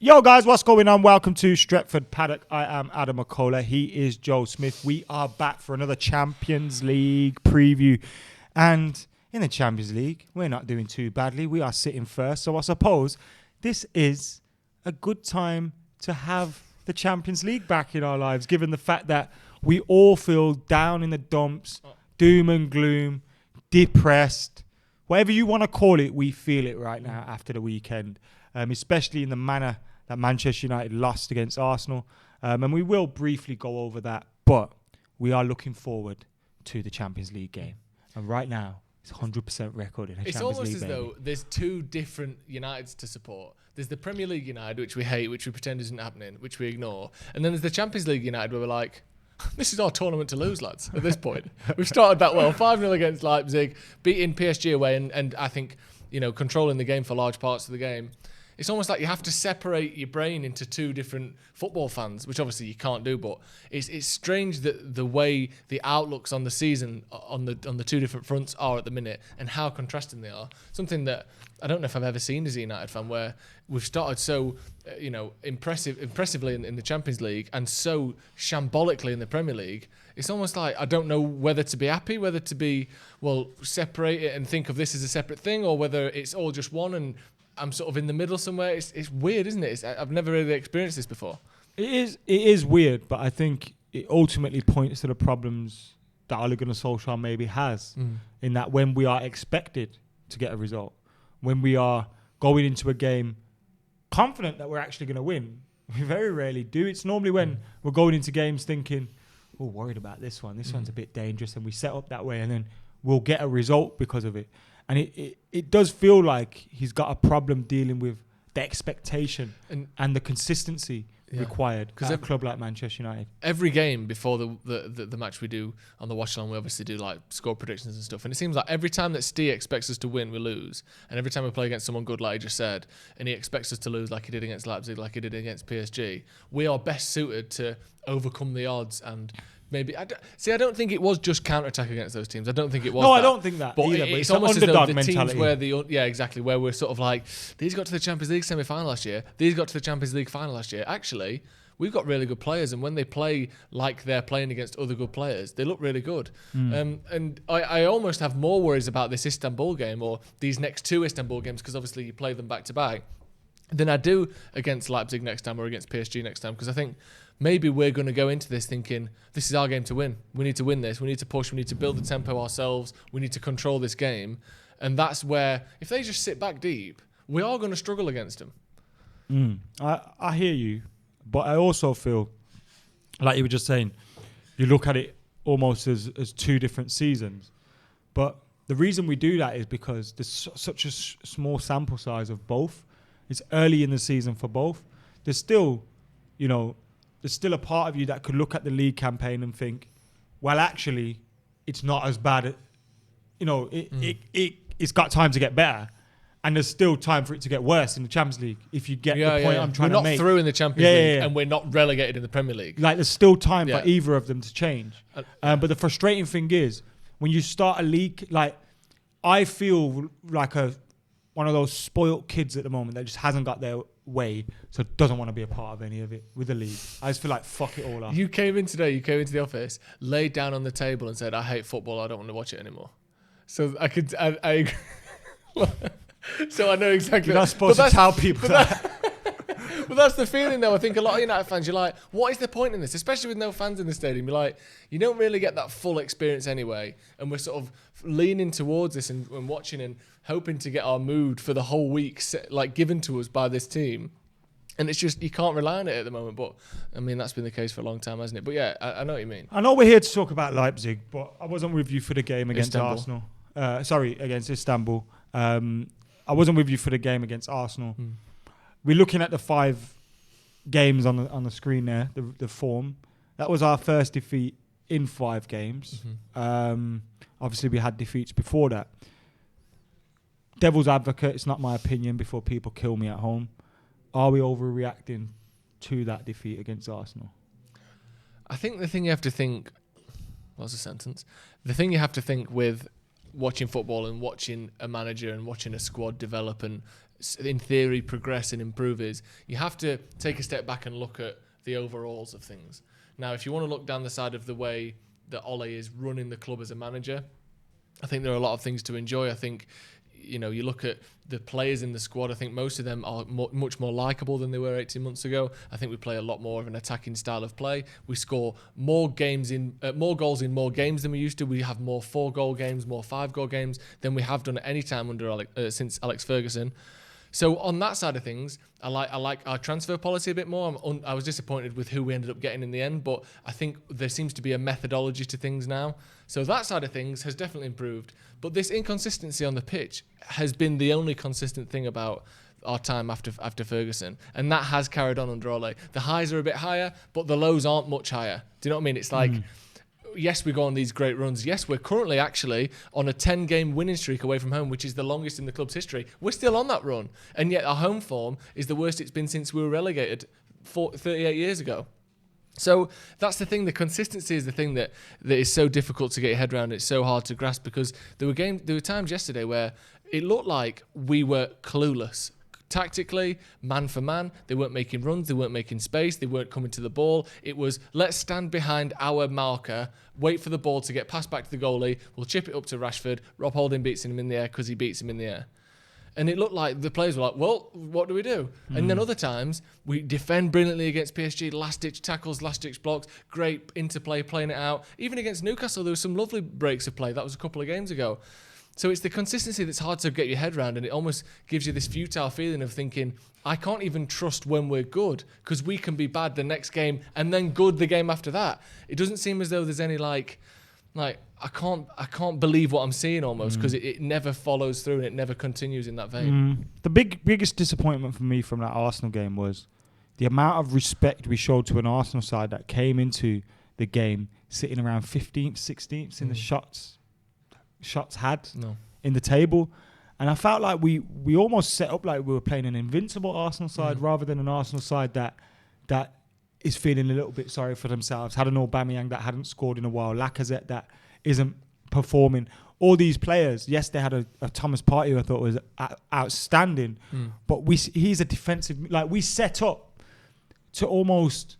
Yo guys, what's going on? Welcome to Stretford Paddock. I am Adam Mckola. He is Joe Smith. We are back for another Champions League preview. And in the Champions League, we're not doing too badly. We are sitting first. So I suppose this is a good time to have the Champions League back in our lives, given the fact that we all feel down in the dumps, doom and gloom, depressed. Whatever you want to call it, we feel it right now after the weekend, especially in the manner that Manchester United lost against Arsenal. And we will briefly go over that, but we are looking forward to the Champions League game. And right now, it's 100% record in a Champions League. It's almost as though there's two different Uniteds to support. There's the Premier League United, which we hate, which we pretend isn't happening, which we ignore. And then there's the Champions League United, where we're like, this is our tournament to lose, lads, at this point. We've started that well. 5-0 against Leipzig, beating PSG away, and I think, controlling the game for large parts of the game. It's almost like you have to separate your brain into two different football fans, which obviously you can't do, but it's strange that the way the outlooks on the season on the two different fronts are at the minute and how contrasting they are. Something that I don't know if I've ever seen as a United fan, where we've started so impressively in the Champions League and so shambolically in the Premier League. It's almost like I don't know whether to be happy, whether to be, separate it and think of this as a separate thing, or whether it's all just one and I'm sort of in the middle somewhere. It's weird, isn't it? I've never really experienced this before. It is weird, but I think it ultimately points to the problems that Ole Gunnar Solskjaer maybe has, in that when we are expected to get a result, when we are going into a game confident that we're actually going to win, we very rarely do. It's normally when we're going into games thinking, oh, worried about this one. This one's a bit dangerous, and we set up that way, and then we'll get a result because of it. And it does feel like he's got a problem dealing with the expectation and the consistency required at a club like Manchester United. Every game before the match we do on the watch line, we obviously do like score predictions and stuff. And it seems like every time that Steve expects us to win, we lose. And every time we play against someone good, like he just said, and he expects us to lose like he did against Leipzig, like he did against PSG, we are best suited to overcome the odds and maybe I don't think it was just counter-attack against those teams. I don't think it was. No, I don't think that but either. It's almost as though the mentality. teams where we're sort of like, these got to the Champions League semi-final last year. These got to the Champions League final last year. Actually, we've got really good players, and when they play like they're playing against other good players, they look really good. And I almost have more worries about this Istanbul game or these next two Istanbul games, because obviously you play them back to back, than I do against Leipzig next time or against PSG next time, because I think maybe we're going to go into this thinking, this is our game to win. We need to win this. We need to push. We need to build the tempo ourselves. We need to control this game. And that's where, if they just sit back deep, we are going to struggle against them. I hear you, but I also feel, like you were just saying, you look at it almost as two different seasons. But the reason we do that is because there's such a small sample size of both. It's early in the season for both. There's still a part of you that could look at the league campaign and think, well, actually, it's not as bad. It's got time to get better. And there's still time for it to get worse in the Champions League, if you get the point I'm trying to make. We're not through in the Champions League, and we're not relegated in the Premier League. Like, there's still time for either of them to change. But the frustrating thing is, when you start a league, like, I feel like one of those spoilt kids at the moment that just hasn't got their way, so doesn't want to be a part of any of it with the league. I just feel like fuck it all up. You came into the office, laid down on the table and said, I hate football, I don't want to watch it anymore. So I agree. So I know exactly. You're not supposed to tell people that. But that's the feeling, though. I think a lot of United fans, you're like, what is the point in this? Especially with no fans in the stadium. You're like, you don't really get that full experience anyway. And we're sort of leaning towards this and watching and hoping to get our mood for the whole week given to us by this team. And it's just, you can't rely on it at the moment. But, I mean, that's been the case for a long time, hasn't it? But, yeah, I know what you mean. I know we're here to talk about Leipzig, but I wasn't with you for the game against Istanbul. Arsenal. Against Istanbul. I wasn't with you for the game against Arsenal. We're looking at the 5 games on the screen there, the form. That was our first defeat in 5 games. Obviously, we had defeats before that. Devil's advocate, it's not my opinion before people kill me at home. Are we overreacting to that defeat against Arsenal? I think the thing you have to think... What's the sentence? The thing you have to think with watching football and watching a manager and watching a squad develop and in theory, progress and improve is you have to take a step back and look at the overalls of things. Now, if you want to look down the side of the way that Ole is running the club as a manager, I think there are a lot of things to enjoy. I think, you look at the players in the squad. I think most of them are much more likeable than they were 18 months ago. I think we play a lot more of an attacking style of play. We score more goals in more games than we used to. We have more 4-goal games, more 5-goal games than we have done at any time since Alex Ferguson. So on that side of things, I like our transfer policy a bit more. I was disappointed with who we ended up getting in the end, but I think there seems to be a methodology to things now. So that side of things has definitely improved. But this inconsistency on the pitch has been the only consistent thing about our time after Ferguson, and that has carried on under Ole. The highs are a bit higher, but the lows aren't much higher. Do you know what I mean? It's like, yes, we go on these great runs. Yes, we're currently actually on a 10-game winning streak away from home, which is the longest in the club's history. We're still on that run, and yet our home form is the worst it's been since we were relegated 38 years ago. So that's the thing. The consistency is the thing that is so difficult to get your head around. It's so hard to grasp because there were times yesterday where it looked like we were clueless. Tactically, man for man, they weren't making runs, they weren't making space, they weren't coming to the ball. It was, let's stand behind our marker, wait for the ball to get passed back to the goalie, we'll chip it up to Rashford, Rob Holding beats him in the air because he beats him in the air. And it looked like the players were like, well, what do we do? And then other times, we defend brilliantly against PSG, last-ditch tackles, last-ditch blocks, great interplay, playing it out. Even against Newcastle, there were some lovely breaks of play. That was a couple of games ago. So it's the consistency that's hard to get your head around, and it almost gives you this futile feeling of thinking, I can't even trust when we're good because we can be bad the next game and then good the game after that. It doesn't seem as though there's any like I can't believe what I'm seeing almost because it never follows through and it never continues in that vein. The biggest disappointment for me from that Arsenal game was the amount of respect we showed to an Arsenal side that came into the game sitting around 15th, 16th in the shots had in the table. And I felt like we almost set up like we were playing an invincible Arsenal side rather than an Arsenal side that is feeling a little bit sorry for themselves. Had an Aubameyang that hadn't scored in a while. Lacazette that isn't performing. All these players, yes, they had a Thomas Partey who I thought was outstanding, but he's a defensive. Like we set up to almost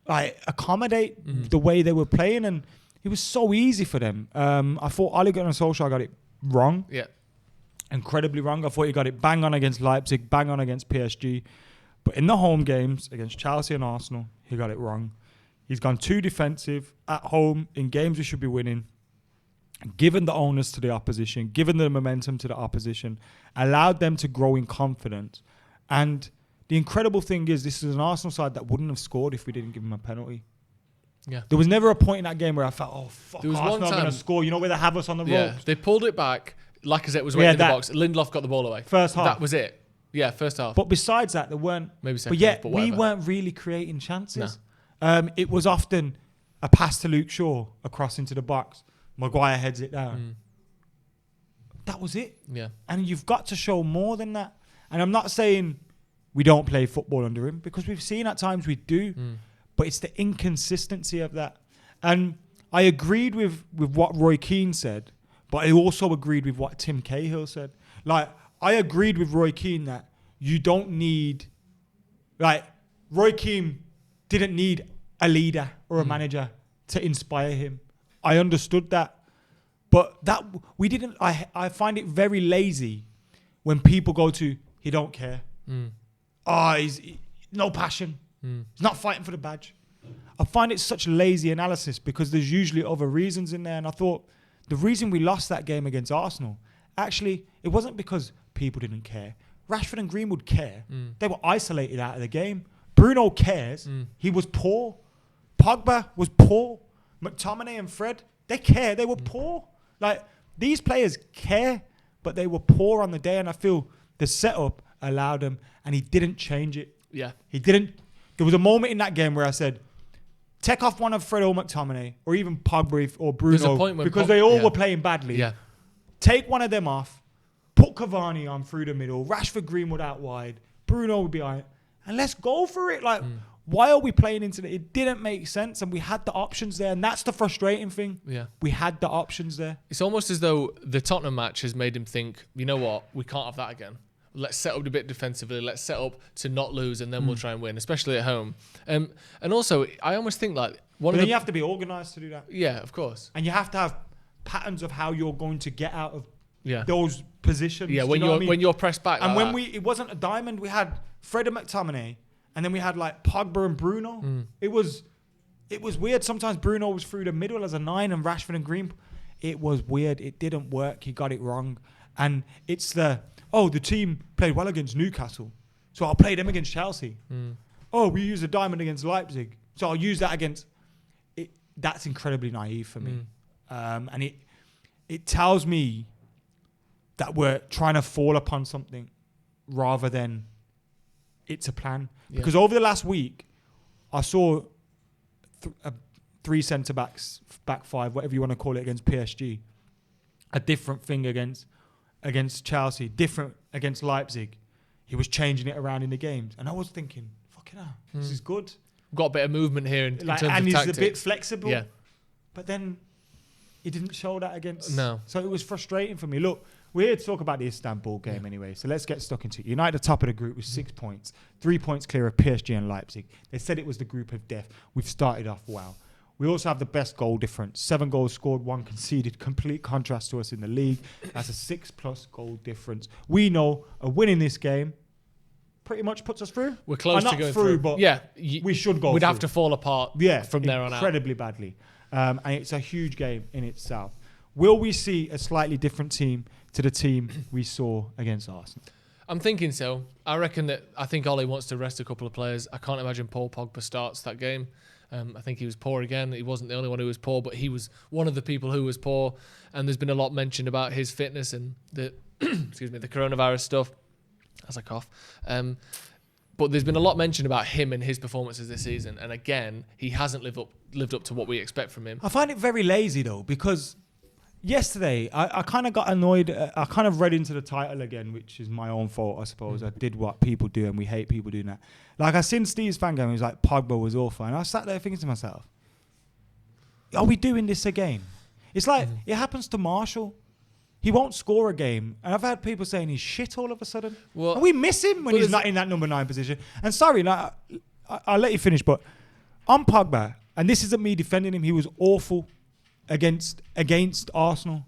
like accommodate the way they were playing, and it was so easy for them. I thought Ole Gunnar Solskjaer got it wrong. Yeah. Incredibly wrong. I thought he got it bang on against Leipzig, bang on against PSG. But in the home games against Chelsea and Arsenal, he got it wrong. He's gone too defensive at home in games we should be winning, given the onus to the opposition, given the momentum to the opposition, allowed them to grow in confidence. And the incredible thing is this is an Arsenal side that wouldn't have scored if we didn't give him a penalty. Yeah. There was never a point in that game where I felt, oh, fuck, Arsenal not going to score. You know where they have us on the ropes? They pulled it back. Lacazette was waiting in the box. Lindelof got the ball away. First half. That was it. Yeah, first half. But besides that, there weren't. Maybe second but yet, half, but we weren't really creating chances. No. It was often a pass to Luke Shaw across into the box. Maguire heads it down. That was it. Yeah. And you've got to show more than that. And I'm not saying we don't play football under him, because we've seen at times we do. But it's the inconsistency of that. And I agreed with what Roy Keane said, but I also agreed with what Tim Cahill said. Like, I agreed with Roy Keane that you don't need... Like, Roy Keane didn't need a leader or a manager to inspire him. I understood that. But that we didn't... I find it very lazy when people go to, he don't care. He's no passion. He's not fighting for the badge. I find it such lazy analysis because there's usually other reasons in there. And I thought the reason we lost that game against Arsenal, actually, it wasn't because people didn't care. Rashford and Greenwood care. They were isolated out of the game. Bruno cares. He was poor. Pogba was poor. McTominay and Fred, they care. They were poor. Like, these players care, but they were poor on the day. And I feel the setup allowed them, and he didn't change it. Yeah. He didn't. There was a moment in that game where I said, take off one of Fred or McTominay, or even Pogba or Bruno, because they all were playing badly. Yeah. Take one of them off, put Cavani on through the middle, Rashford, Greenwood out wide, Bruno would be on it, and let's go for it. Like, why are we playing into it? It didn't make sense, and we had the options there, and that's the frustrating thing. Yeah. We had the options there. It's almost as though the Tottenham match has made him think, you know what, we can't have that again. let's set up a bit defensively. Let's set up to not lose, and then we'll try and win, especially at home. And also, I almost think like you have to be organised to do that. Yeah, of course. And you have to have patterns of how you're going to get out of Yeah. those positions. Yeah, when you're pressed back. And like when it wasn't a diamond, we had Fred and McTominay, and then we had like Pogba and Bruno. It was weird. Sometimes Bruno was through the middle as a 9 and Rashford and Green. It was weird. It didn't work. He got it wrong. And it's the team played well against Newcastle, so I'll play them against Chelsea. Oh, we used a diamond against Leipzig, so I'll use that against it. That's incredibly naive for me. And it tells me that we're trying to fall upon something rather than it's a plan. Yeah. Because over the last week, I saw 3 centre-backs, back 5, whatever you want to call it, against PSG. A different thing against Chelsea, different against Leipzig. He was changing it around in the games. And I was thinking, fucking hell, this is good. Got a bit of movement here in terms of tactics. And he's a bit flexible. Yeah. But then he didn't show that against... No. So it was frustrating for me. Look, we're here to talk about the Istanbul game anyway, so let's get stuck into it. United at the top of the group with 6 points, 3 points clear of PSG and Leipzig. They said it was the group of death. We've started off well. We also have the best goal difference. 7 goals scored, 1 conceded. Complete contrast to us in the league. That's a 6+ goal difference. We know a win in this game pretty much puts us through. We're close to going through, but we should go We'd through. have to fall apart from there on out. Incredibly badly. And it's a huge game in itself. Will we see a slightly different team to the team we saw against Arsenal? I'm thinking so. I think Ole wants to rest a couple of players. I can't imagine Paul Pogba starts that game. I think he was poor again. He wasn't the only one who was poor, but he was one of the people who was poor. And there's been a lot mentioned about his fitness and the the coronavirus stuff. As I cough. But there's been a lot mentioned about him and his performances this season. And again, he hasn't lived up to what we expect from him. I find it very lazy though, because yesterday I kind of got annoyed. I kind of read into the title again, which is my own fault, I suppose. I did what people do, and we hate people doing that. Like, I seen Steve's fan game, he was like, Pogba was awful. And I sat there thinking to myself, are we doing this again? It's like, it happens to Marshall. He won't score a game. And I've had people saying he's shit all of a sudden. Well, and we miss him when he's not in that number 9 position. And sorry, like, I'll let you finish, but on Pogba, and this isn't me defending him, he was awful against Arsenal.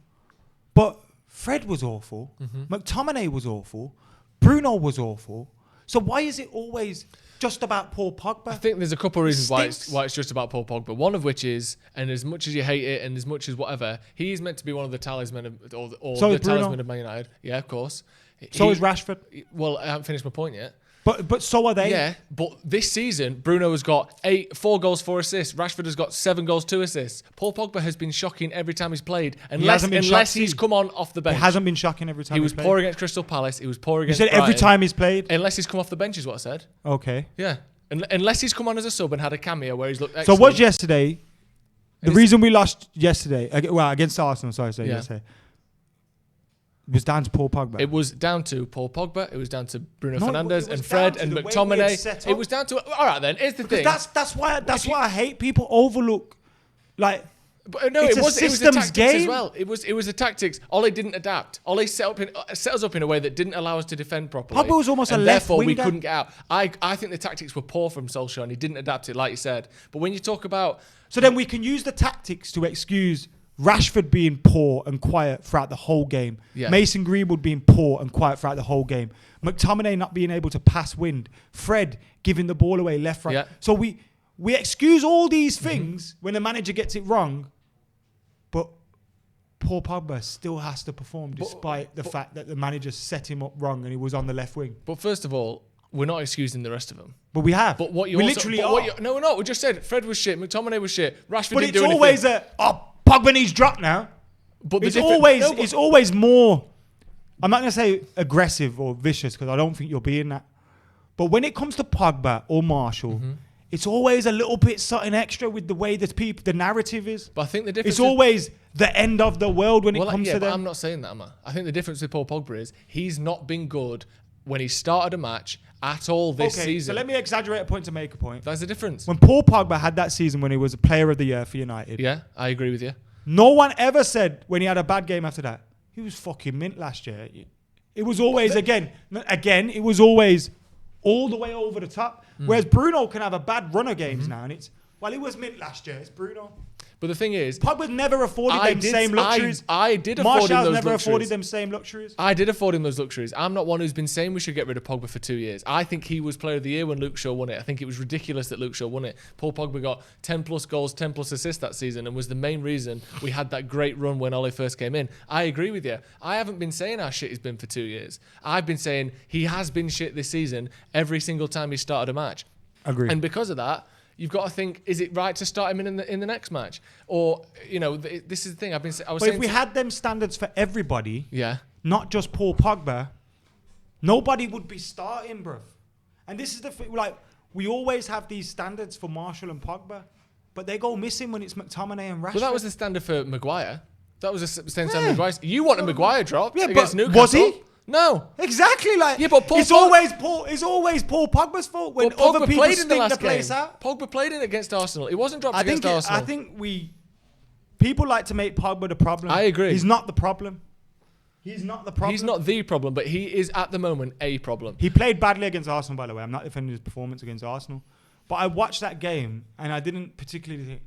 But Fred was awful. McTominay was awful. Bruno was awful. So why is it always just about Paul Pogba? I think there's a couple of reasons why it's just about Paul Pogba. One of which is, and as much as you hate it and as much as whatever, he's meant to be one of the talisman of the talisman of Man United. Yeah, of course. So is Rashford. Well, I haven't finished my point yet. But so are they. Yeah, but this season, Bruno has got 4 goals, 4 assists. Rashford has got 7 goals, 2 assists. Paul Pogba has been shocking every time he's played, unless he's come on off the bench. He hasn't been shocking every time he was poor against Crystal Palace. He was poor against You said Brighton. every time he's played? Unless he's come off the bench is what I said. Okay. Yeah. Unless he's come on as a sub and had a cameo where he's looked excellent. So was yesterday, the reason we lost yesterday, against Arsenal, yesterday, was down to Paul Pogba. It was down to Paul Pogba. It was down to Bruno Fernandes and Fred and McTominay. It was down to... All right, then. Here's the thing. That's why I hate people overlook. Like... But no, it was the tactics game as well. It was the tactics. Ole didn't adapt. Ole set us up in a way that didn't allow us to defend properly. Pogba was almost a left therefore winger. we couldn't get out. I think the tactics were poor from Solskjaer, and he didn't adapt it, like you said. But when you talk about... So then we can use the tactics to excuse Rashford being poor and quiet throughout the whole game. Yeah. Mason Greenwood being poor and quiet throughout the whole game. McTominay not being able to pass wind. Fred giving the ball away left, right. Yeah. So we excuse all these things when the manager gets it wrong, but Paul Pogba still has to perform despite the fact that the manager set him up wrong and he was on the left wing. But first of all, we're not excusing the rest of them. But we have. But what you we also, literally but are. What you, no, we're not. We just said Fred was shit. McTominay was shit. Rashford but didn't do anything. But it's always Pogba needs drop now. But it's always more. I'm not going to say aggressive or vicious because I don't think you're being that. But when it comes to Pogba or Marshall, it's always a little bit something extra with the way the narrative is. But I think the difference it's always the end of the world when it comes to them. I'm not saying that, am I? I think the difference with Paul Pogba is he's not been good when he started a match at all this season. So let me exaggerate a point to make a point. That's the difference. When Paul Pogba had that season when he was a player of the year for United. Yeah, I agree with you. No one ever said when he had a bad game after that, he was fucking mint last year. It was always, again, it was always all the way over the top. Whereas Bruno can have a bad run of games now, and it's, well, it was mint last year. It's Bruno. But the thing is, Pogba never afforded them same luxuries. I did afford him those Martial's never luxuries. afforded them same luxuries. I did afford him those luxuries. I'm not one who's been saying we should get rid of Pogba for 2 years. I think he was player of the year when Luke Shaw won it. I think it was ridiculous that Luke Shaw won it. Paul Pogba got 10 plus goals, 10 plus assists that season and was the main reason we had that great run when Ole first came in. I agree with you. I haven't been saying how shit he's been for 2 years. I've been saying he has been shit this season every single time he started a match. Agree. And because of that, you've got to think: is it right to start him in the next match? Or this is the thing. But if we had them standards for everybody, not just Paul Pogba, nobody would be starting, bruv. And this is the thing. Like, we always have these standards for Martial and Pogba, but they go missing when it's McTominay and Rashford. Well, that was the standard for Maguire. That was the same standard for Maguire. You want a Maguire drop against but Newcastle? Was he? No, exactly. Like, but it's always Paul Pogba's fault when other people played in the stink last the place game. out. Pogba played in against Arsenal. It wasn't dropped against Arsenal. I think people like to make Pogba the problem. I agree. He's not the problem. He's not the problem. He's not the problem, but he is at the moment a problem. He played badly against Arsenal, by the way. I'm not defending his performance against Arsenal, but I watched that game and I didn't particularly think,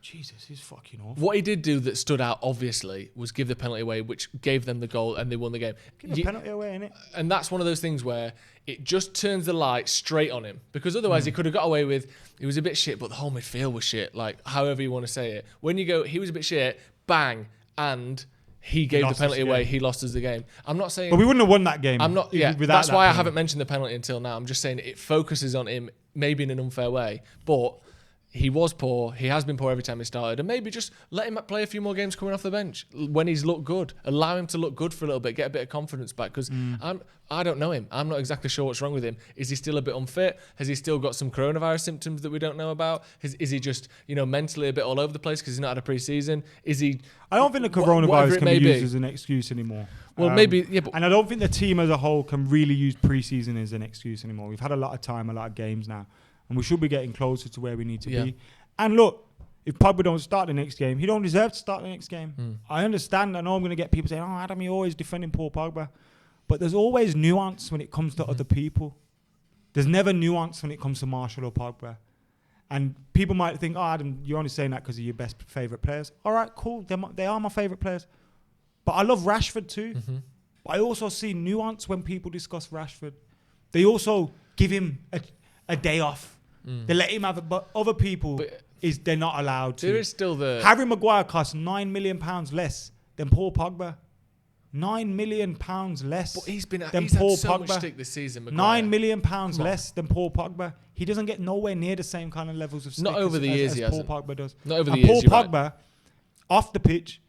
Jesus, he's fucking awful. What he did do that stood out, obviously, was give the penalty away, which gave them the goal and they won the game. Give the penalty away, innit? And that's one of those things where it just turns the light straight on him. Because otherwise he could have got away with, he was a bit shit, but the whole midfield was shit. Like, however you want to say it. When you go, he was a bit shit, bang, and he gave the penalty away, he lost us the game. I'm not saying... But we wouldn't have won that game. I'm not... Yeah, that's why I haven't mentioned the penalty until now. I'm just saying it focuses on him, maybe in an unfair way, but... He was poor. He has been poor every time he started. And maybe just let him play a few more games coming off the bench when he's looked good. Allow him to look good for a little bit, get a bit of confidence back. Because I don't know him. I'm not exactly sure what's wrong with him. Is he still a bit unfit? Has he still got some coronavirus symptoms that we don't know about? Is he just, mentally a bit all over the place because he's not had a pre-season? Is he... I don't think the coronavirus can be used as an excuse anymore. Well, maybe... Yeah, and I don't think the team as a whole can really use pre-season as an excuse anymore. We've had a lot of time, a lot of games now. And we should be getting closer to where we need to be. And look, if Pogba don't start the next game, he don't deserve to start the next game. I understand. I know I'm going to get people saying, "Oh, Adam, you're always defending Paul Pogba," but there's always nuance when it comes to other people. There's never nuance when it comes to Martial or Pogba. And people might think, "Oh, Adam, you're only saying that because of your best favourite players." All right, cool. They are my favourite players. But I love Rashford too. But I also see nuance when people discuss Rashford. They also give him a day off. They let him have it, but other people they're not allowed to. There is still Harry Maguire costs £9 million less than Paul Pogba. £9 million less. But he's than Paul had so Pogba. Much stick this season. Maguire. £9 million less than Paul Pogba. He doesn't get nowhere near the same kind of levels of stick not over the years as Paul Pogba does. Not over the and years. Paul Pogba off the pitch,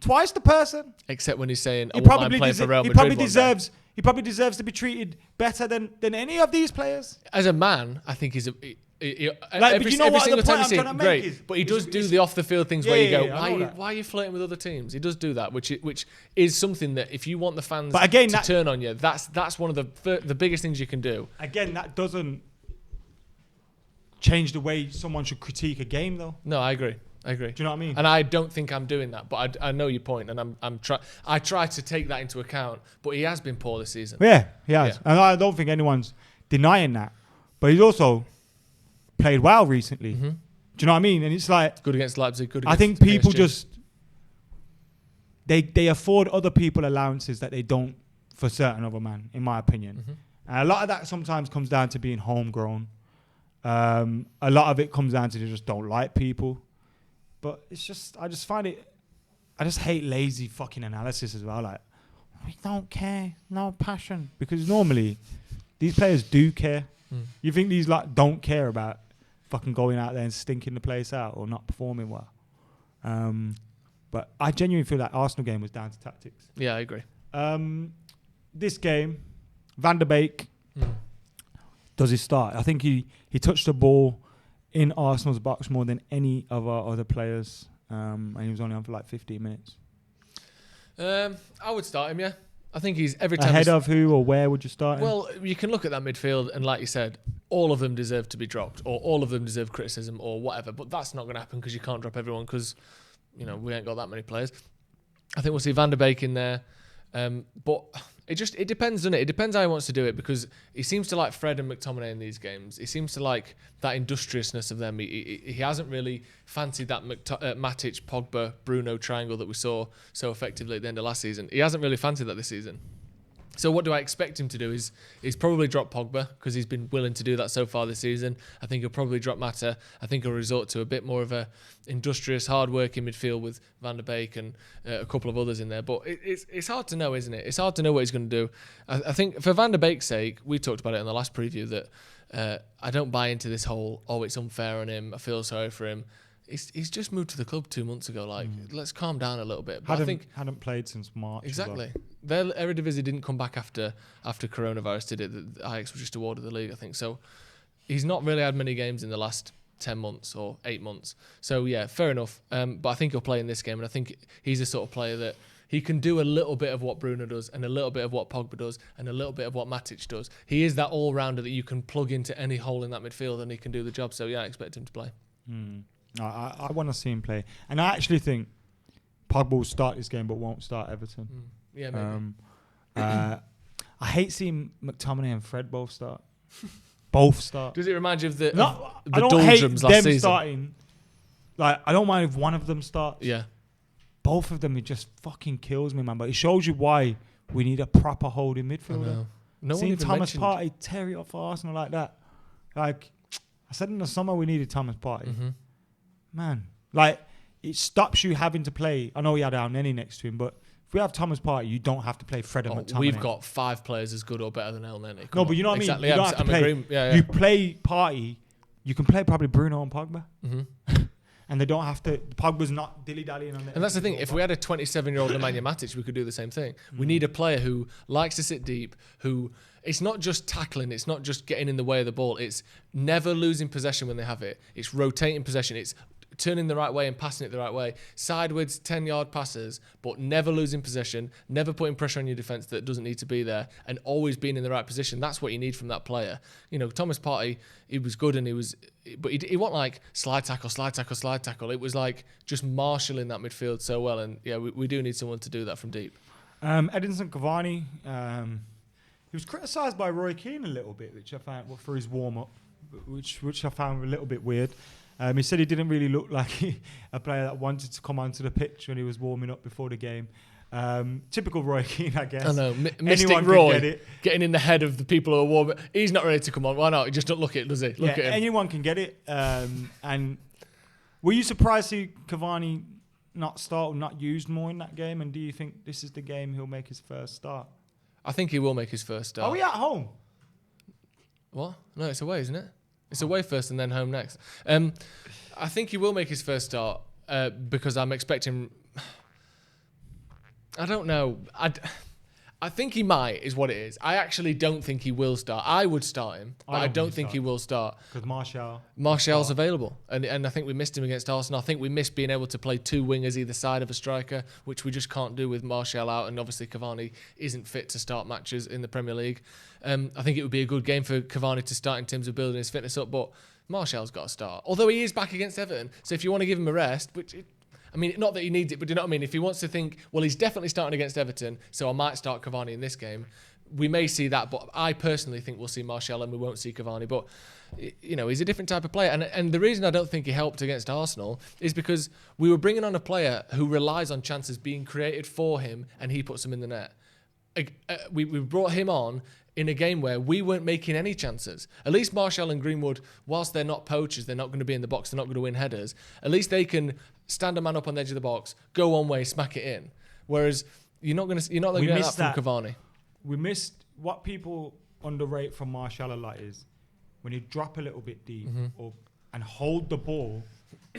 twice the person. Except when he's saying, he probably for Real Madrid. He probably deserves to be treated better than any of these players. As a man, I think he's but you know what the point I'm trying to make is? But he does do the off the field things where you go, why are you flirting with other teams? He does do that, which is something that if you want the fans to turn on you, that's one of the biggest things you can do. Again, that doesn't change the way someone should critique a game, though. No, I agree. Do you know what I mean? And I don't think I'm doing that, but I know your point, and I try to take that into account. But he has been poor this season. Yeah, he has, and I don't think anyone's denying that. But he's also played well recently. Do you know what I mean? And it's like good against Leipzig. Good. I think people just they afford other people allowances that they don't for certain other man, in my opinion. And a lot of that sometimes comes down to being homegrown. A lot of it comes down to they just don't like people. But it's just, I just hate lazy fucking analysis as well. Like, we don't care, no passion. Because normally, these players do care. You think these don't care about fucking going out there and stinking the place out or not performing well. But I genuinely feel that Arsenal game was down to tactics. Yeah, I agree. This game, Van der Beek does his start. I think he touched the ball in Arsenal's box more than any of our other players, and he was only on for like 15 minutes. I would start him, yeah. I think he's every time... Ahead of who or where would you start him? Well, you can look at that midfield and like you said, all of them deserve to be dropped or all of them deserve criticism or whatever, but that's not going to happen because you can't drop everyone because, we ain't got that many players. I think we'll see Van der Beek in there. But It depends, doesn't it? It depends how he wants to do it, because he seems to like Fred and McTominay in these games. He seems to like that industriousness of them. He hasn't really fancied that Matic, Pogba, Bruno triangle that we saw so effectively at the end of last season. He hasn't really fancied that this season. So what do I expect him to do is probably drop Pogba, because he's been willing to do that so far this season. I think he'll probably drop Mata. I think he'll resort to a bit more of a industrious, hard-working midfield with Van der Beek and a couple of others in there. But it's hard to know, isn't it? It's hard to know what he's going to do. I think for Van der Beek's sake, we talked about it in the last preview, that I don't buy into this whole, it's unfair on him, I feel sorry for him. He's just moved to the club 2 months ago. Let's calm down a little bit. But I think hadn't played since March. Exactly. Their Eredivisie didn't come back after coronavirus, did it? The Ajax was just awarded the league, I think. So he's not really had many games in the last 10 months or 8 months. So yeah, fair enough. But I think he'll play in this game, and I think he's the sort of player that he can do a little bit of what Bruno does, and a little bit of what Pogba does, and a little bit of what Matic does. He is that all-rounder that you can plug into any hole in that midfield, and he can do the job. So yeah, I expect him to play. I want to see him play, and I actually think Pogba will start this game but won't start Everton. Yeah, maybe. I hate seeing McTominay and Fred both start. Both start. Does it remind you of the I don't hate doldrums them last season? Starting. Like, I don't mind if one of them starts. Yeah. Both of them, it just fucking kills me, man. But it shows you why we need a proper holding midfielder. No one Seeing even Thomas mentioned. Partey tear it up for Arsenal like that. Like, I said in the summer we needed Thomas Partey. Man, like, it stops you having to play. I know he had Al Neni next to him, but if we have Thomas Partey, you don't have to play Fred and McTominay. We've got 5 players as good or better than El Neni. No, but you know what exactly. I mean? You don't have to play. Yeah. You play Partey, you can play probably Bruno and Pogba. And they don't have to. Pogba's not dilly-dallying on it. And that's the thing. If we had a 27-year-old Nemanja Matic, we could do the same thing. We need a player who likes to sit deep, who... It's not just tackling. It's not just getting in the way of the ball. It's never losing possession when they have it. It's rotating possession. It's turning the right way and passing it the right way. Sideways 10-yard passes, but never losing possession, never putting pressure on your defence that doesn't need to be there, and always being in the right position. That's what you need from that player. You know, Thomas Partey, he was good, and he wasn't like slide tackle, slide tackle, slide tackle. It was like just marshalling that midfield so well, and yeah, we do need someone to do that from deep. Edinson Cavani, he was criticised by Roy Keane a little bit, which I found for his warm-up, which I found a little bit weird. He said he didn't really look like a player that wanted to come onto the pitch when he was warming up before the game. Typical Roy Keane, I guess. I know. Mystic Anyone Roy can get it. Getting in the head of the people who are warming. He's not ready to come on. Why not? He just don't look at it, does he? Look at him. Anyone can get it. And were you surprised to see Cavani not start or not used more in that game? And do you think this is the game he'll make his first start? I think he will make his first start. Are we at home? What? No, it's away, isn't it? It's away first and then home next. I think he will make his first start because I'm expecting... I don't know. I think he might, is what it is. I actually don't think he will start. I would start him, but I don't think he will start. Because Martial's available. And I think we missed him against Arsenal. I think we missed being able to play 2 wingers either side of a striker, which we just can't do with Martial out. And obviously Cavani isn't fit to start matches in the Premier League. I think it would be a good game for Cavani to start in terms of building his fitness up, but Martial's got to start. Although he is back against Everton, so if you want to give him a rest, not that he needs it, but do you know what I mean? If he wants to think, well, he's definitely starting against Everton, so I might start Cavani in this game, we may see that, but I personally think we'll see Martial and we won't see Cavani. But, you know, he's a different type of player. And the reason I don't think he helped against Arsenal is because we were bringing on a player who relies on chances being created for him and he puts them in the net. We brought him on in a game where we weren't making any chances. At least Martial and Greenwood, whilst they're not poachers, they're not going to be in the box, they're not going to win headers, at least they can stand a man up on the edge of the box, go one way, smack it in. Whereas you're not going to get that from Cavani. We missed what people underrate from Martial a lot is when you drop a little bit deep and hold the ball,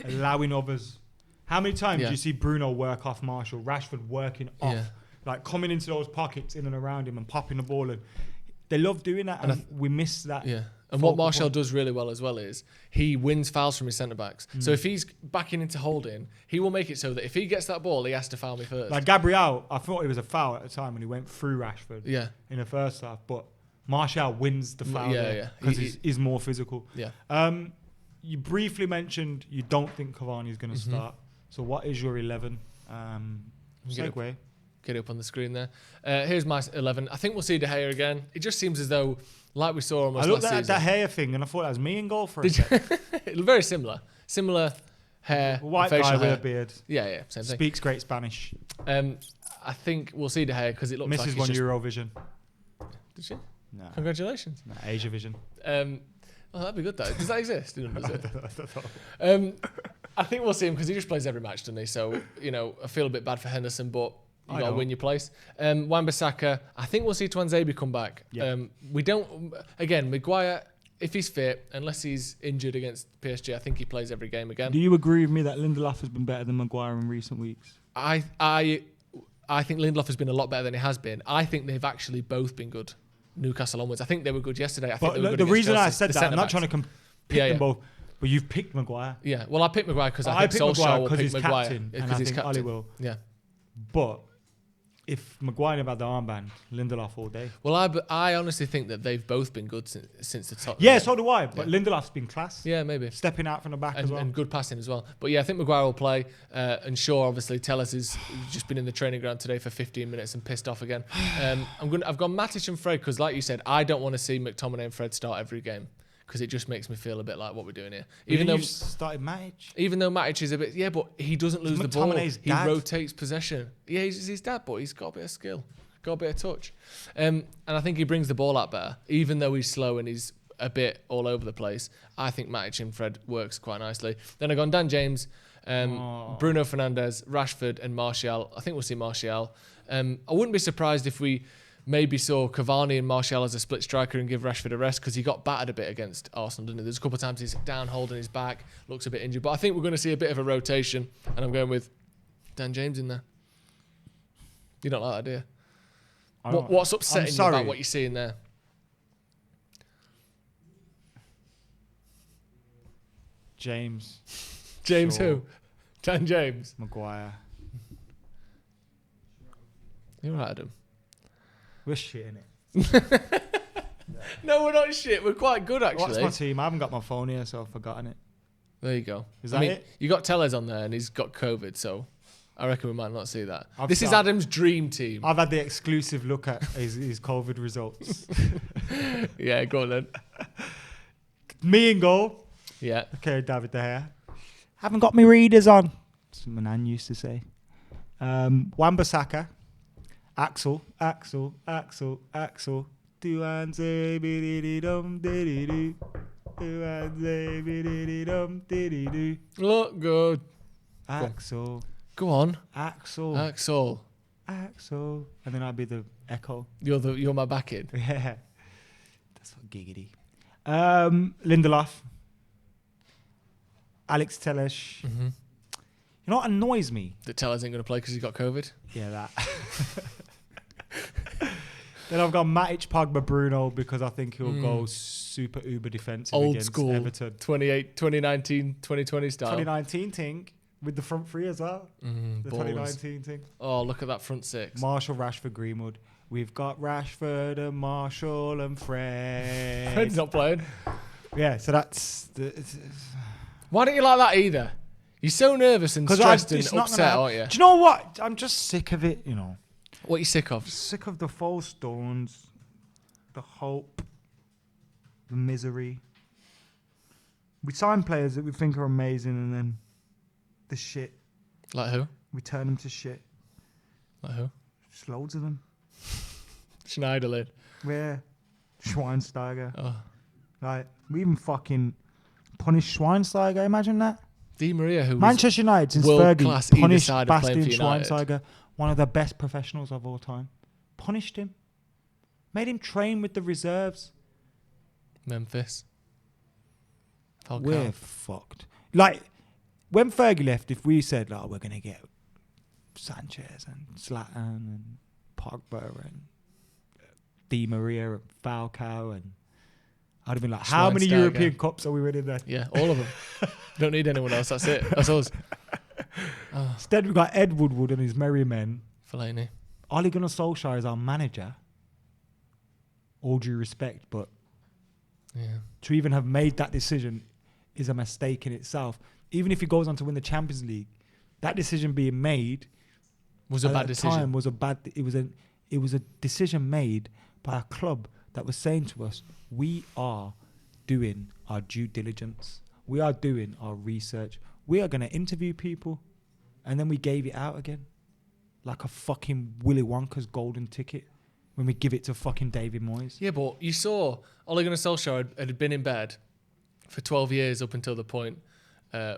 allowing others. How many times do you see Bruno work off Martial, Rashford working off, like coming into those pockets in and around him and popping the ball in? They love doing that, and we miss that. Yeah. And what Martial does really well as well is he wins fouls from his centre-backs. So if he's backing into holding, he will make it so that if he gets that ball, he has to foul me first. Like Gabriel, I thought it was a foul at the time when he went through Rashford in the first half, but Martial wins the foul because he's more physical. Yeah. You briefly mentioned you don't think Cavani is going to start. So what is your 11? Segue. get it up on the screen there. Here's my 11. I think we'll see De Gea again. It just seems as though, like we saw almost I looked last at season. that hair thing and I thought that was me in goal for a second. Very similar. Similar hair. White facial guy hair. with a beard. Yeah, same thing. Speaks great Spanish. I think we'll see De Gea because it looks like Misses he's one just... Eurovision. Did she? No. Congratulations. No, Asia Vision. Oh, that'd be good though. Does that exist? Does it? I don't know. I think we'll see him because he just plays every match, doesn't he? So, I feel a bit bad for Henderson, but you got to win your place. Wan-Bissaka, I think we'll see Tuanzebe come back. Yeah. We don't, again, Maguire, if he's fit, unless he's injured against PSG, I think he plays every game again. Do you agree with me that Lindelof has been better than Maguire in recent weeks? I think Lindelof has been a lot better than he has been. I think they've actually both been good, Newcastle onwards. I think they were good yesterday. I think they were good the against reason Chelsea, I said that, I'm not trying to pick them both, but you've picked Maguire. Yeah, well, I picked Maguire because I think picked Solskjaer Maguire will because pick he's Maguire. captain, and I Because he's think captain. Oli will. Yeah. But if Maguire never had the armband, Lindelof all day. Well, I honestly think that they've both been good since the top. Yeah, so do I. But Lindelof's been class. Yeah, maybe. Stepping out from the back as well. And good passing as well. But yeah, I think Maguire will play. And Shaw, obviously, Tellers has just been in the training ground today for 15 minutes and pissed off again. I've gone Matic and Fred because, like you said, I don't want to see McTominay and Fred start every game because it just makes me feel a bit like what we're doing here. Even though you started Matic. Even though Matic is a bit, but he doesn't lose the ball. McTominay's He dad. rotates possession. Yeah, he's his dad, but he's got a bit of skill, got a bit of touch, and I think he brings the ball out better. Even though he's slow and he's a bit all over the place, I think Matic and Fred works quite nicely. Then I've gone Dan James, Bruno Fernandes, Rashford, and Martial. I think we'll see Martial. I wouldn't be surprised if we maybe saw Cavani and Martial as a split striker and give Rashford a rest because he got battered a bit against Arsenal, didn't he? There's a couple of times he's down holding his back, looks a bit injured. But I think we're going to see a bit of a rotation, and I'm going with Dan James in there. You don't like that, do you? What's upsetting you about what you're seeing there? James. James Shaw. who? Dan James. Maguire. You're right, Adam. We're shit in it. No, we're not shit. We're quite good, actually. What's my team? I haven't got my phone here, so I've forgotten it. There you go. Is that it? You got Tellez on there, and he's got COVID, so I reckon we might not see that. I've This is started- Adam's dream team. I've had the exclusive look at his COVID results. Yeah, go on then. Me in goal. Yeah. Okay, David De Gea. Haven't got my readers on. That's what my nan used to say. Wan-Bissaka. Axel. Do-an-zay, biddy-dum, diddy-doo. Do-an-zay, biddy-dum, diddy-doo. Look good. Axel. Go on. Axel. Axel. And then I'd be the echo. You're my back in. Yeah. That's what giggity. Lindelof. Alex Telles. Mm-hmm. You know what annoys me? That Tellez ain't going to play because he's got COVID. Yeah, that. Then I've got Matic, Pogba, Bruno because I think he'll go super uber defensive Old against school. Everton. 2019, 2020 style. 2019 thing with the front three as well. The Ballers. 2019 thing. Oh, look at that front six. Marshall, Rashford, Greenwood. We've got Rashford and Marshall and Fred. Fred's not playing. Yeah, so that's... Why don't you like that either? You're so nervous and stressed and upset, aren't you? Do you know what? I'm just sick of it, you know. What are you sick of? Sick of the false dawns, the hope, the misery. We sign players that we think are amazing and then the shit. Like who? We turn them to shit. Like who? Just loads of them. Schneiderlin. Yeah. Schweinsteiger. Oh. Like, we even fucking punished Schweinsteiger. Imagine that. Di Maria, who was Manchester United since world Fergie class either punished side of playing Bastian for United. Schweinsteiger, one of the best professionals of all time. Punished him. Made him train with the reserves. Memphis. Falcao. We're fucked. Like, when Fergie left, if we said, like, we're going to get Sanchez and Zlatan and Pogba and Di Maria and Falcao, and I'd have been like, how many Schweinsteiger. European Cups are we winning then? Yeah, all of them. Don't need anyone else. That's it. That's us. Instead, we've got Ed Woodward and his merry men. Fellaini. Ole Gunnar Solskjaer is our manager. All due respect, but Yeah. to even have made that decision is a mistake in itself. Even if he goes on to win the Champions League, that decision being made Was a bad decision. Time was a bad. It was a decision made by a club that was saying to us, we are doing our due diligence. We are doing our research. We are going to interview people, and then we gave it out again, like a fucking Willy Wonka's golden ticket when we give it to fucking David Moyes. Yeah, but you saw Ole Gunnar Solskjaer had been in bed for 12 years up until the point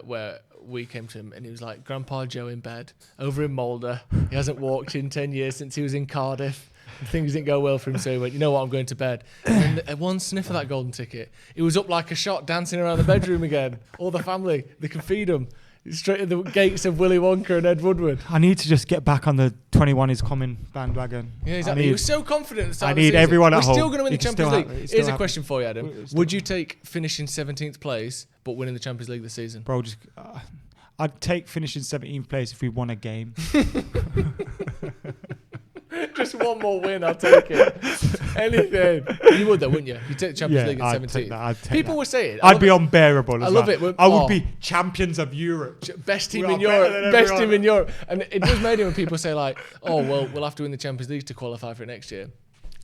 where we came to him and he was like, Grandpa Joe in bed over in Moulder. He hasn't walked in 10 years since he was in Cardiff. Things didn't go well for him, so he went, you know what, I'm going to bed. And then one sniff of that golden ticket, he was up like a shot dancing around the bedroom again. All the family, they can feed him. Straight at the gates of Willy Wonka and Ed Woodward. I need to just get back on the 21 is coming bandwagon. Yeah, exactly. He was so confident at the start I of the need season. everyone at We're home. still going to win the Champions League. Here's a happen. question for you, Adam. Would you take finishing 17th place but winning the Champions League this season? Bro, just I'd take finishing 17th place if we won a game. Just one more win, I'll take it. Anything. You would though, wouldn't you? You'd take the Champions League at 17th. I'd take People that. were saying... I'd be unbearable. I love it. I would be champions of Europe. Best team We in are better Europe. than Best everyone. team in Europe. And it does made it when people say like, oh, well, we'll have to win the Champions League to qualify for it next year.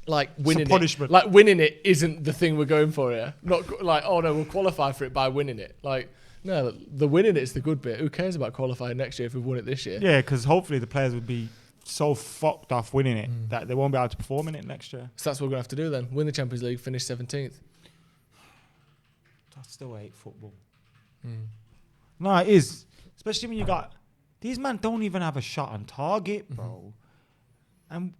Like winning punishment. it. Like winning it isn't the thing we're going for here. Not like, oh no, we'll qualify for it by winning it. Like, no, the winning it's the good bit. Who cares about qualifying next year if we've won it this year? Yeah, because hopefully the players would be so fucked off winning it that they won't be able to perform in it next year. So that's what we're going to have to do then. Win the Champions League, finish 17th. I still hate football. No, it is. Especially when you got... These men don't even have a shot on target, bro. And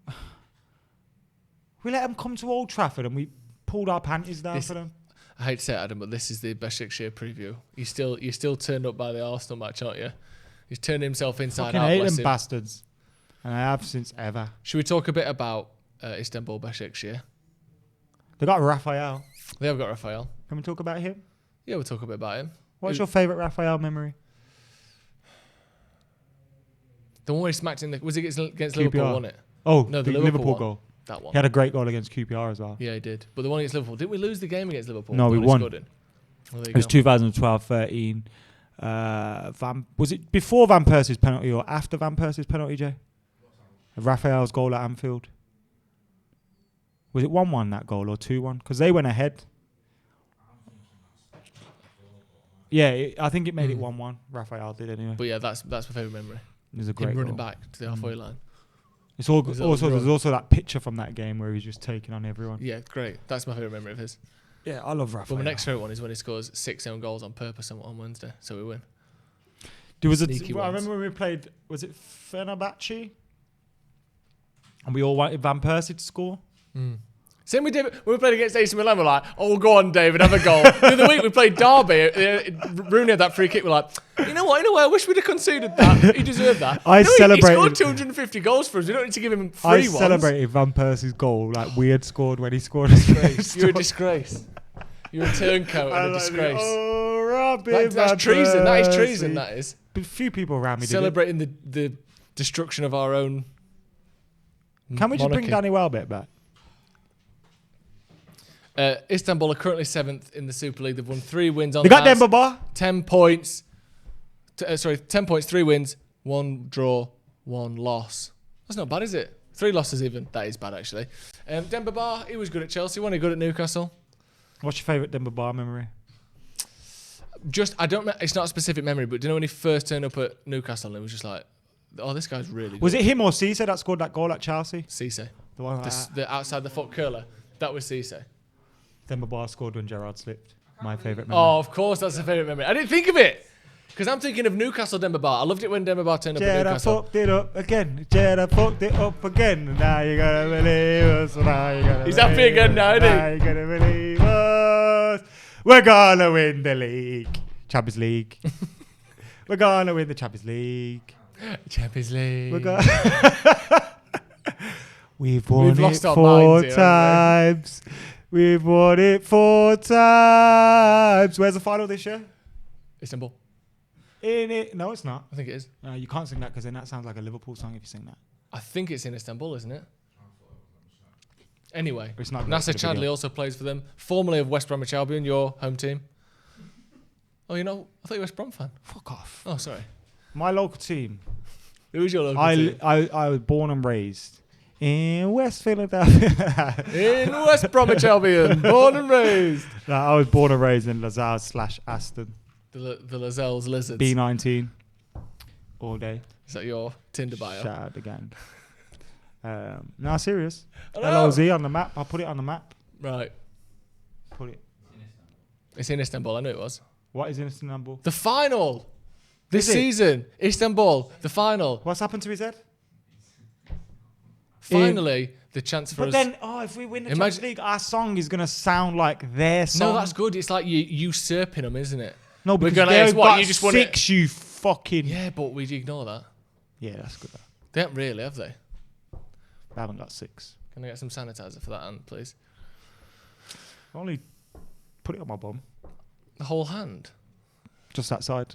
we let them come to Old Trafford and we pulled our panties down for them. I hate to say it, Adam, but this is the Başakşehir preview. You're still turned up by the Arsenal match, aren't you? He's turned himself inside Fucking out. hate bless them him. bastards. And I have since ever. Should we talk a bit about Istanbul Başakşehir? They got Raphael. They have got Raphael. Can we talk about him? Yeah, we'll talk a bit about him. What's your favourite Raphael memory? The one where he smacked in the... Was it against QPR. Liverpool, wasn't it? Oh, No, the the Liverpool Liverpool one. goal. That one. He had a great goal against QPR as well. Yeah, he did. But the one against Liverpool... Didn't we lose the game against Liverpool? No, The we one he won. scored in? Well, there you It was go. 2012-13. Was it before Van Persie's penalty or after Van Persie's penalty, Jay? Raphael's goal at Anfield. Was it 1-1 that goal or 2-1? Because they went ahead. Yeah, I think it made it 1-1. Raphael did anyway. But yeah, that's my favourite memory. It was a great Him running goal. back to the halfway line. It's all There's also that there's also that picture from that game where he was just taking on everyone. Yeah, great. That's my favourite memory of his. Yeah, I love But Raphael. my next favourite one is when he scores 6 own goals on purpose on Wednesday, so we win. There was Sneaky I ones. remember when we played. Was it Fenerbahce? And we all wanted Van Persie to score. Same we did when we played against AC Milan. We're like, oh, go on, David, have a goal. The other week we played Derby. Rooney had that free kick. We're like, you know what? I wish we'd have conceded that. He deserved that. I celebrated- He scored 250 goals for us. We don't need to give him free I ones. celebrated Van Persie's goal like we had scored when he scored his first. You're a disgrace. You're a turncoat and a disgrace. Oh, Robin That's Van treason. That is treason. Persie. That is But few people around me celebrating the destruction of our own. Can we just bring monarchy. Danny Welbeck back? Istanbul are currently 7th in the Super League. They've won 3 wins on They the got last Demba Ba. 10 points. 10 points, 3 wins, 1 draw, 1 loss. That's not bad, is it? 3 losses even. That is bad, actually. Demba Ba, he was good at Chelsea. Wasn't he good at Newcastle? What's your favourite Demba Ba memory? I don't know. It's not a specific memory, but do you know when he first turned up at Newcastle and it was just like, oh, this guy's really good. Was it him or Cisse that scored that goal at Chelsea? Cisse. The one like that. The outside the foot curler. That was Cisse. Demba Ba scored when Gerrard slipped. My favourite memory. Oh, of course, that's a favourite memory. I didn't think of it because I'm thinking of Newcastle Demba Ba. I loved it when Demba Ba turned up at Gerrard Newcastle. fucked it up again. Gerrard fucked it up again. Now you gotta believe us. Now you gotta He's happy believe again now, us. isn't he? Now you gotta believe us. We're gonna win the league. Champions League. We're gonna win the Champions League. Champions League. We're gonna We've won We've it lost our 4 minds here, haven't times. We've won it 4 times. Where's the final this year? Istanbul. In it? No, it's not. I think it is. No, you can't sing that because then that sounds like a Liverpool song if you sing that. I think it's in Istanbul, isn't it? Anyway, It's not Nasser great for the Chadley video. also plays for them, formerly of West Bromwich Albion, your home team. Oh, I thought you were a West Brom fan. Fuck off. Oh, sorry. My local team Who's your local team? I was born and raised in West Philadelphia. In West Bromwich Albion, born and raised. No, I was born and raised in Lazare/Aston. The Lazelle's Lizards. B19. All day. Is that your Tinder bio? Shout out the gang. No, serious. Hello. LOZ on the map. I'll put it on the map. Right. Put it. It's in Istanbul. I knew it was. What is in Istanbul? The final. This Is it? season. Istanbul. The final. What's happened to his head? Finally, the chance for But us. then, if we win the Champions League, our song is going to sound like their song. No, that's good. It's like you usurping them, isn't it? No, because gonna- they've it's what, got you just want it- 6, you fucking... Yeah, but we ignore that. Yeah, that's good. They haven't really, have they? They haven't got 6. Can I get some sanitizer for that hand, please? Only put it on my bum. The whole hand. Just that side.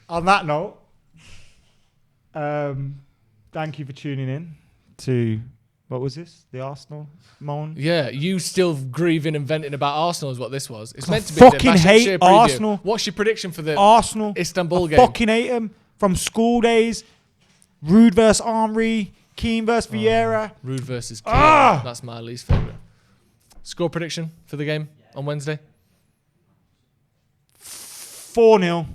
On that note, thank you for tuning in to, what was this? The Arsenal moan? Yeah, you still grieving and venting about Arsenal is what this was. It's I meant to be fucking the hate Başakşehir preview. Arsenal. What's your prediction for the Arsenal. Istanbul I game? fucking hate them. From school days, Rude versus Henry, Keane versus Vieira. Rude versus Keane. Ah! That's my least favourite. Score prediction for the game on Wednesday? 4-0.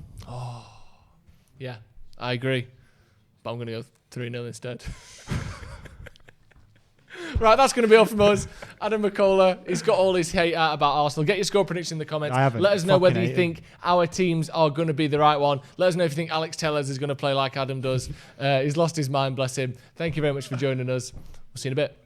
Yeah, I agree. But I'm going to go 3-0 instead. Right, that's going to be all from us. Adam Mckola, he's got all his hate out about Arsenal. Get your score prediction in the comments. I haven't. Let us know Fucking whether you hate think our teams are going to be the right one. Let us know if you think Alex Tellers is going to play like Adam does. He's lost his mind, bless him. Thank you very much for joining us. We'll see you in a bit.